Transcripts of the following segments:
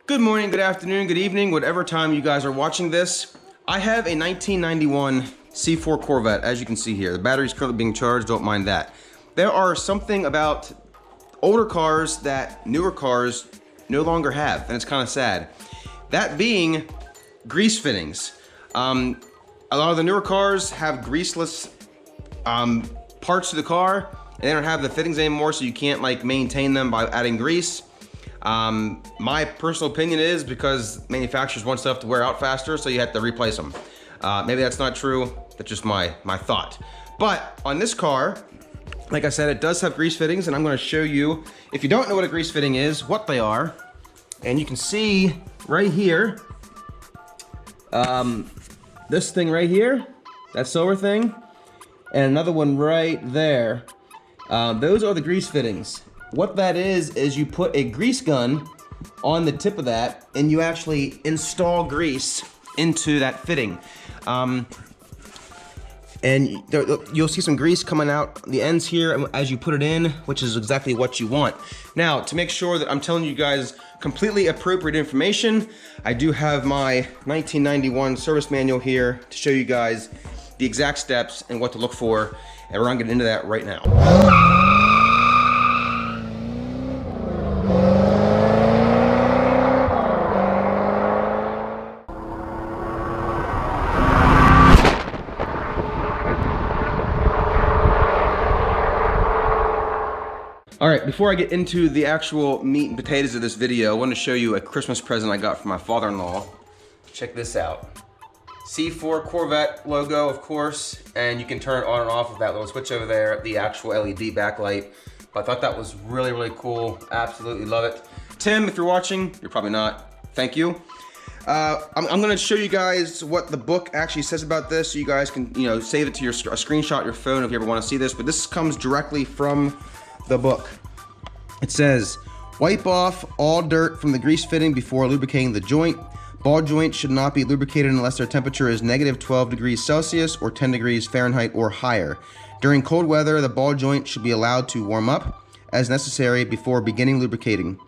Good morning, good afternoon, good evening, whatever time you guys are watching this. I have a 1991 C4 Corvette, as you can see here. The battery's currently being charged, don't mind that. There are something about older cars that newer cars no longer have, and it's kind of sad. That being grease fittings. A lot of the newer cars have greaseless parts to the car, and they don't have the fittings anymore, so you can't like maintain them by adding grease. My personal opinion is because manufacturers want stuff to wear out faster, so you have to replace them. Maybe that's not true, that's just my thought. But on this car, like I said, it does have grease fittings, and I'm gonna show you, if you don't know what a grease fitting is, what they are. And you can see right here, this thing right here, that silver thing, and another one right there. Those are the grease fittings. What that is you put a grease gun on the tip of that and you actually install grease into that fitting. And you'll see some grease coming out the ends here as you put it in, which is exactly what you want. Now, to make sure that I'm telling you guys completely appropriate information, I do have my 1991 service manual here to show you guys the exact steps and what to look for, and we're gonna get into that right now. All right, before I get into the actual meat and potatoes of this video, I want to show you a Christmas present I got from my father-in-law. Check this out. C4 Corvette logo, of course, and you can turn it on and off with that little switch over there, the actual LED backlight. But I thought that was really, really cool. Absolutely love it. Tim, if you're watching, you're probably not. Thank you. I'm gonna show you guys what the book actually says about this, so you guys can, save it to a screenshot your phone if you ever want to see this. But this comes directly from the book. It says, wipe off all dirt from the grease fitting before lubricating the joint. Ball joints should not be lubricated unless their temperature is -12 degrees Celsius or 10 degrees Fahrenheit or higher. During cold weather, the ball joint should be allowed to warm up as necessary before beginning lubricating.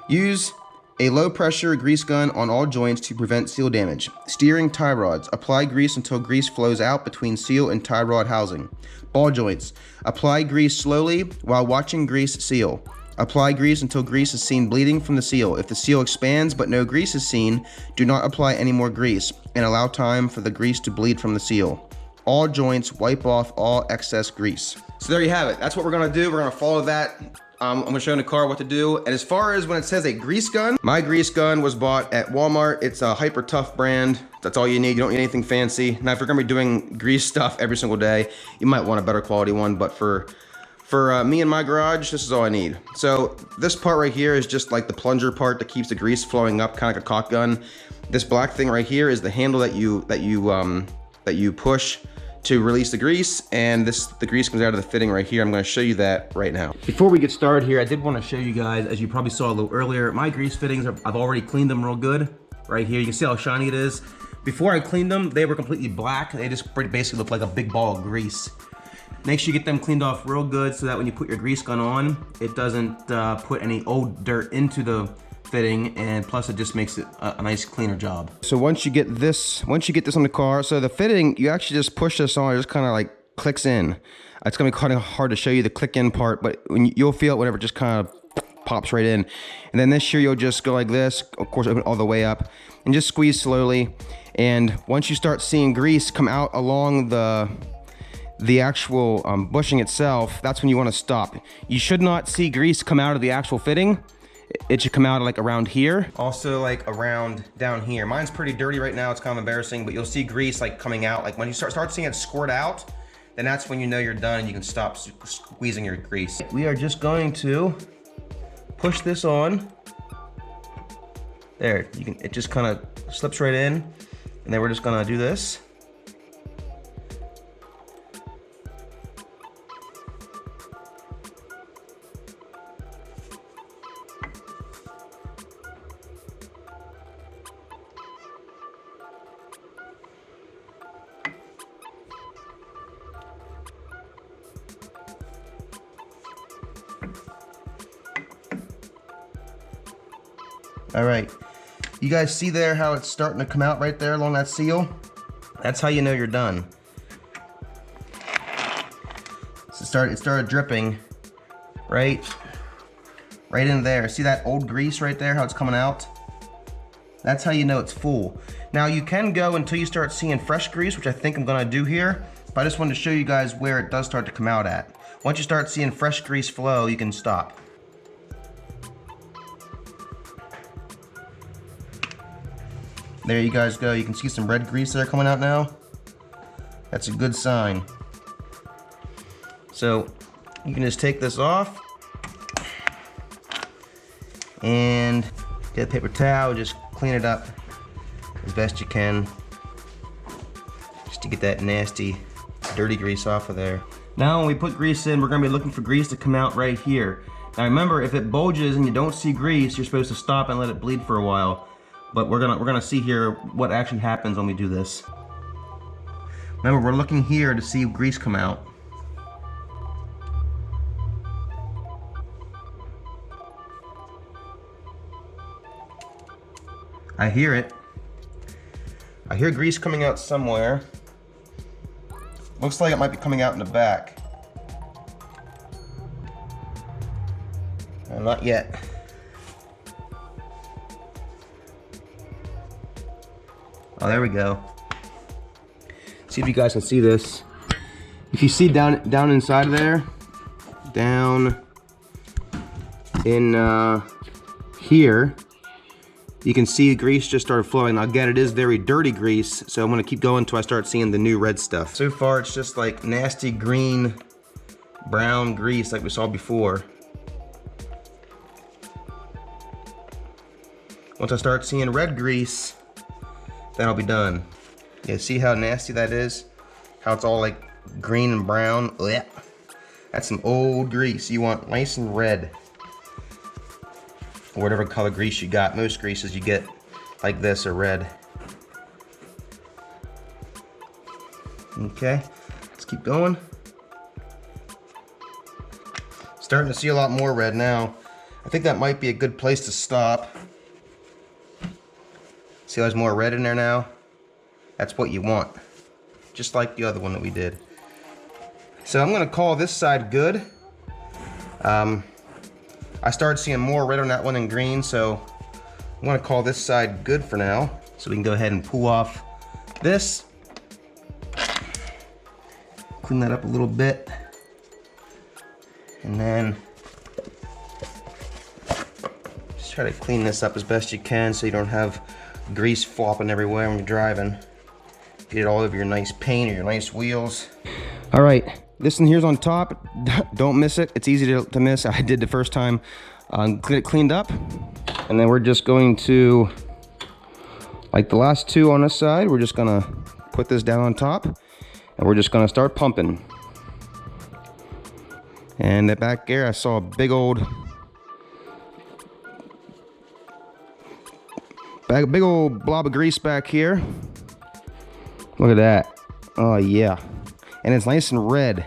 Use a low pressure grease gun on all joints to prevent seal damage. Steering tie rods. Apply grease until grease flows out between seal and tie rod housing. Ball joints. Apply grease slowly while watching grease seal. Apply grease until grease is seen bleeding from the seal. If the seal expands but no grease is seen, do not apply any more grease and allow time for the grease to bleed from the seal. All joints, wipe off all excess grease. So there you have it. That's what we're gonna do. We're gonna follow that. I'm gonna show in the car what to do. And as far as when it says a grease gun, my grease gun was bought at Walmart. It's a Hyper Tough brand. That's all you need. You don't need anything fancy. Now, if you're gonna be doing grease stuff every single day, you might want a better quality one, but for me in my garage, this is all I need. So this part right here is just like the plunger part that keeps the grease flowing up, kind of like a caulk gun. This black thing right here is the handle that you push to release the grease, and the grease comes out of the fitting right here. I'm gonna show you that right now. Before we get started here, I did wanna show you guys, as you probably saw a little earlier, my grease fittings, I've already cleaned them real good. Right here, you can see how shiny it is. Before I cleaned them, they were completely black. They just basically look like a big ball of grease. Make sure you get them cleaned off real good so that when you put your grease gun on, it doesn't put any old dirt into the fitting, and plus it just makes it a nice cleaner job. So once you get this on the car, so the fitting, you actually just push this on, it just kind of like clicks in. It's gonna be kind of hard to show you the click in part, but you'll feel it whenever it just kind of pops right in. And then this here, you'll just go like this, of course open all the way up, and just squeeze slowly. And once you start seeing grease come out along the actual bushing itself, that's when you want to stop. You should not see grease come out of the actual fitting. It should come out like around here. Also like around down here. Mine's pretty dirty right now, it's kind of embarrassing, but you'll see grease like coming out. Like when you start seeing it squirt out, then that's when you know you're done and you can stop squeezing your grease. We are just going to push this on. There, it just kind of slips right in, and then we're just gonna do this. All right, You guys see there how it's starting to come out right there along that seal? That's how you know you're done. So it started dripping right in there. See that old grease right there, how it's coming out? That's how you know it's full. Now you can go until you start seeing fresh grease, which I think I'm gonna do here, but I just wanted to show you guys where it does start to come out at. Once you start seeing fresh grease flow, you can stop. There you guys go. You can see some red grease there coming out now. That's a good sign. So you can just take this off and get a paper towel, just clean it up as best you can, just to get that nasty, dirty grease off of there. Now when we put grease in, we're gonna be looking for grease to come out right here. Now remember, if it bulges and you don't see grease, you're supposed to stop and let it bleed for a while. But we're gonna see here what actually happens when we do this. Remember, we're looking here to see grease come out. I hear it. I hear grease coming out somewhere. Looks like it might be coming out in the back. Not yet. Oh, there we go. See if you guys can see this. If you see down inside of there, down in here, you can see grease just started flowing. Now again, it is very dirty grease, so I'm gonna keep going until I start seeing the new red stuff. So far, it's just like nasty green, brown grease like we saw before. Once I start seeing red grease, then I'll be done. Yeah, see how nasty that is? How it's all like green and brown? Blech. That's some old grease. You want nice and red. Or whatever color grease you got. Most greases you get like this are red. Okay, let's keep going. Starting to see a lot more red now. I think that might be a good place to stop. See, there's more red in there now? That's what you want. Just like the other one that we did. So I'm gonna call this side good. I started seeing more red on that one than green, so I'm gonna call this side good for now. So we can go ahead and pull off this. Clean that up a little bit. And then just try to clean this up as best you can so you don't have grease flopping everywhere when you're driving. Get it all over your nice paint or your nice wheels. All right, this one here's on top. Don't miss it. It's easy to miss. I did the first time. Get it cleaned up. And then we're just going to, like the last two on this side, we're just gonna put this down on top and we're just gonna start pumping. And the back there, I saw a big old blob of grease back here. Look at that. Oh yeah. And it's nice and red,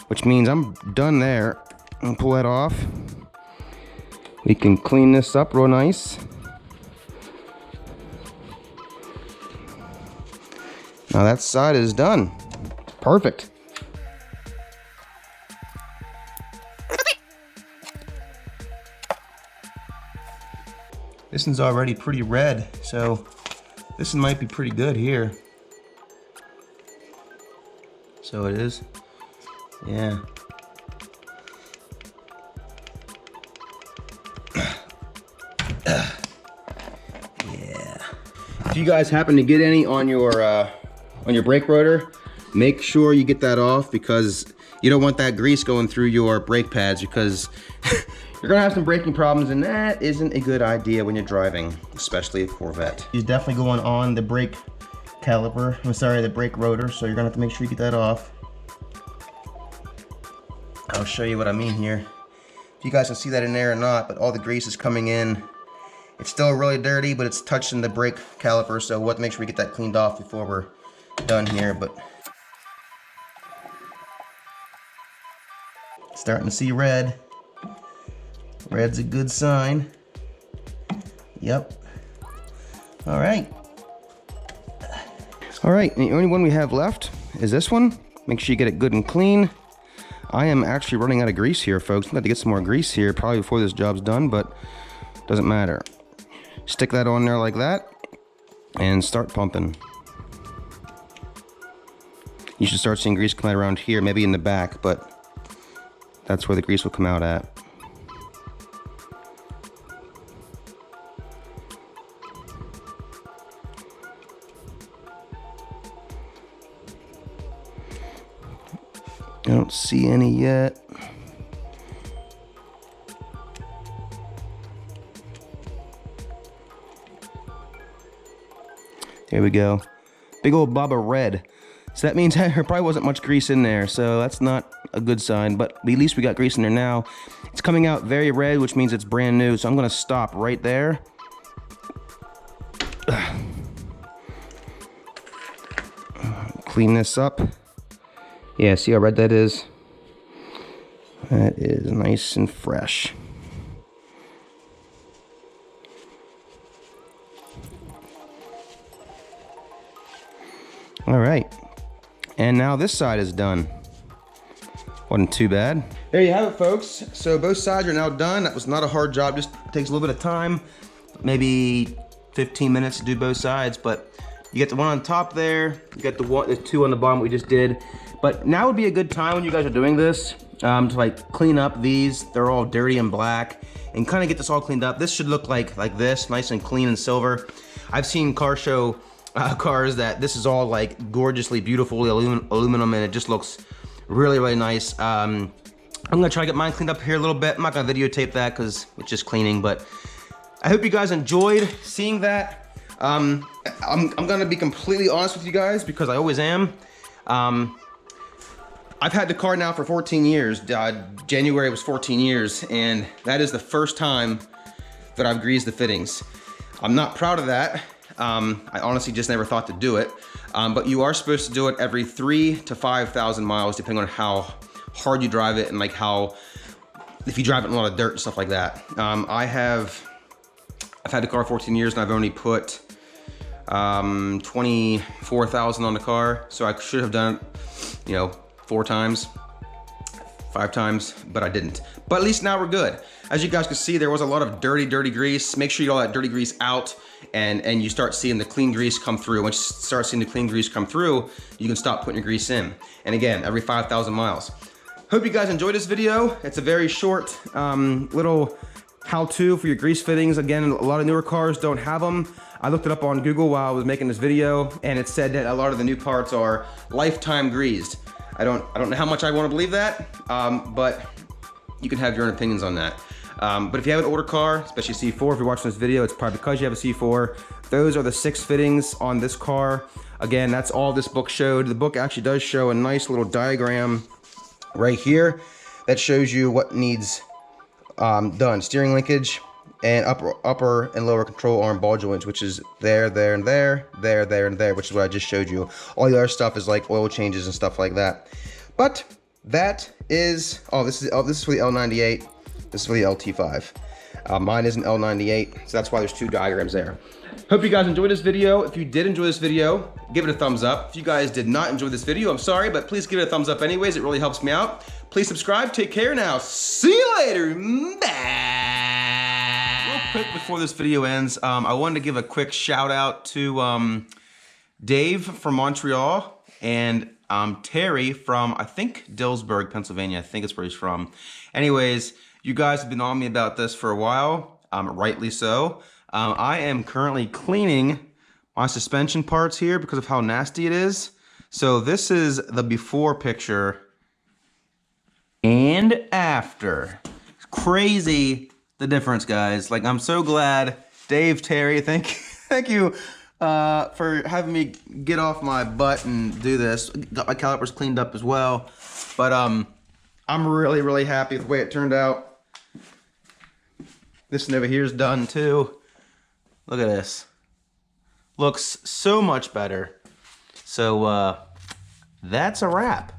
which means I'm done there. I'll pull that off. We can clean this up real nice. Now that side is done. Perfect. This one's already pretty red, so this one might be pretty good here. So it is. Yeah. Yeah. If you guys happen to get any on your brake rotor, make sure you get that off because you don't want that grease going through your brake pads because you're gonna have some braking problems and that isn't a good idea when you're driving, especially a Corvette. It's definitely going on the brake caliper, the brake rotor, so you're gonna have to make sure you get that off. I'll show you what I mean here. If you guys can see that in there or not, but all the grease is coming in. It's still really dirty, but it's touching the brake caliper, so we'll have to make sure we get that cleaned off before we're done here, but starting to see red. Red's a good sign. Yep. All right. All right, and the only one we have left is this one. Make sure you get it good and clean. I am actually running out of grease here, folks. I'm going to get some more grease here probably before this job's done, but doesn't matter. Stick that on there like that and start pumping. You should start seeing grease come out around here, maybe in the back, but that's where the grease will come out at. I don't see any yet. There we go. Big old blob of red. So that means there probably wasn't much grease in there, so that's not a good sign, but at least we got grease in there now. It's coming out very red, which means it's brand new, so I'm gonna stop right there. Clean this up. Yeah, see how red that is? That is nice and fresh. All right, and now this side is done. Wasn't too bad. There you have it, folks. So both sides are now done. That was not a hard job, just takes a little bit of time, maybe 15 minutes to do both sides, but you get the one on top there, you got the two on the bottom we just did. But now would be a good time when you guys are doing this to like clean up these. They're all dirty and black, and kind of get this all cleaned up. This should look like this, nice and clean and silver. I've seen car show cars that this is all like gorgeously beautiful aluminum, and it just looks really, really nice. I'm gonna try to get mine cleaned up here a little bit. I'm not gonna videotape that because it's just cleaning, but I hope you guys enjoyed seeing that. I'm gonna be completely honest with you guys because I always am. I've had the car now for 14 years. January was 14 years, and that is the first time that I've greased the fittings. I'm not proud of that. I honestly just never thought to do it. But you are supposed to do it every 3,000 to 5,000 miles, depending on how hard you drive it and like if you drive it in a lot of dirt and stuff like that. I've had the car 14 years and I've only put 24,000 on the car. So I should have done it, 4 times, 5 times, but I didn't. But at least now we're good. As you guys can see, there was a lot of dirty grease. Make sure you get all that dirty grease out and you start seeing the clean grease come through. Once you start seeing the clean grease come through, you can stop putting your grease in. And again, every 5,000 miles. Hope you guys enjoyed this video. It's a very short little how-to for your grease fittings. Again, a lot of newer cars don't have them. I looked it up on Google while I was making this video, and it said that a lot of the new parts are lifetime greased. I don't know how much I want to believe that, but you can have your own opinions on that. But if you have an older car, especially C4, if you're watching this video, it's probably because you have a C4. Those are the 6 fittings on this car. Again, that's all this book showed. The book actually does show a nice little diagram right here that shows you what needs done. Steering linkage and upper and lower control arm ball joints, which is there, and there, and there, which is what I just showed you. All the other stuff is like oil changes and stuff like that. But that is, this is for the L98. This is for the LT5. Mine is an L98, so that's why there's 2 diagrams there. Hope you guys enjoyed this video. If you did enjoy this video, give it a thumbs up. If you guys did not enjoy this video, I'm sorry, but please give it a thumbs up anyways. It really helps me out. Please subscribe. Take care now. See you later. Bye. Real quick before this video ends, I wanted to give a quick shout out to Dave from Montreal and Terry from, I think, Dillsburg, Pennsylvania. I think it's where he's from. Anyways, you guys have been on me about this for a while, rightly so. I am currently cleaning my suspension parts here because of how nasty it is. So this is the before picture and after. It's crazy the difference, guys. Like, I'm so glad. Dave, Terry, thank you for having me get off my butt and do this. Got my calipers cleaned up as well. But I'm really, really happy with the way it turned out. This one over here is done too. Look at this. Looks so much better. So that's a wrap.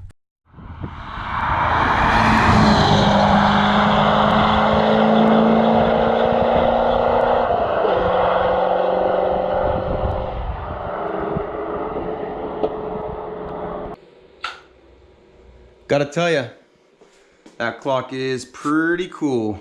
Gotta tell you, that clock is pretty cool.